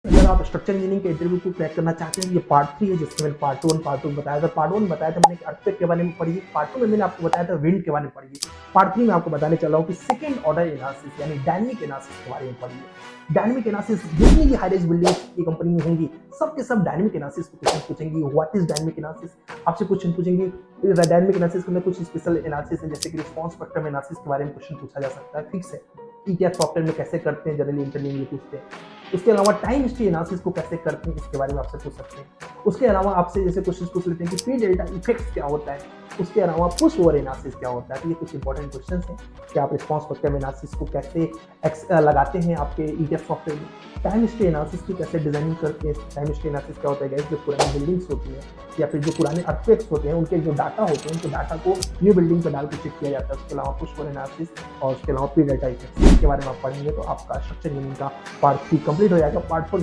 अगर आप structure engineering के इंटरव्यू को क्रैक करना चाहते हैं, ये पार्ट 3 है जिसमें मैंने पार्ट 1 पार्ट 2 बताया था। पार्ट 1 में बताया था मैंने अर्थक्वेक के बारे में पढ़िए, पार्ट 2 में मैंने आपको बताया था विंड के बारे में पढ़िए, पार्ट 3 में आपको बताने चला हूँ कि सेकंड ऑर्डर एनालिसिस यानी डायनेमिक एनालिसिस के बारे में पढ़िए। डायनेमिक एनालिसिस जितनी भी हाई रेज बिल्डिंग की कंपनी में होंगी सबके सब डायनेमिक एनालिसिस को क्वेश्चन पूछेंगी। व्हाट इज डायनेमिक एनालिसिस, आपसे क्वेश्चन पूछेंगे। डायनेमिक एनालिसिस में कुछ स्पेशल एनालिसिस है, जैसे कि रिस्पांस स्पेक्ट्रम एनालिसिस के बारे में क्वेश्चन पूछा जा सकता है, फिक्स है। ईटीएफ सॉफ्टवेयर में कैसे करते हैं, जनरली इंटरव्यू में पूछते हैं। उसके अलावा टाइम हिस्ट्री एनालिसिस को कैसे करते हैं, इसके बारे में आपसे पूछ सकते हैं। उसके अलावा आपसे जैसे क्वेश्चन पूछ लेते हैं कि पी डेल्टा इफेक्ट्स क्या होता है। उसके अलावा पुश ओवर एनालिसिस क्या होता है। तो ये कुछ इंपॉर्टेंट क्वेश्चन हैं कि आप रिस्पांस स्पेक्ट्रम एनालिसिस को कैसे लगाते हैं आपके ईटीएफ सॉफ्टवेयर में। टाइम हिस्ट्री एनालिसिस की कैसे डिजाइनिंग करते हैं। टाइम हिस्ट्री एनालिसिस क्या होता है, जो पुरानी बिल्डिंग्स होती हैं या फिर जो पुराने अर्थक्वेक्स होते हैं उनके जो डाटा होते हैं उनके डाटा को न्यू बिल्डिंग पर डाल के चेक किया जाता है। उसके अलावा पुश ओवर एनालिसिस और उसके अलावा पी डेल्टा इफेक्ट्स के बारे में आप पढ़ेंगे तो आपका स्ट्रक्चर इंजीनियरिंग का पार्ट 3 कंप्लीट हो जाएगा। पार्ट 4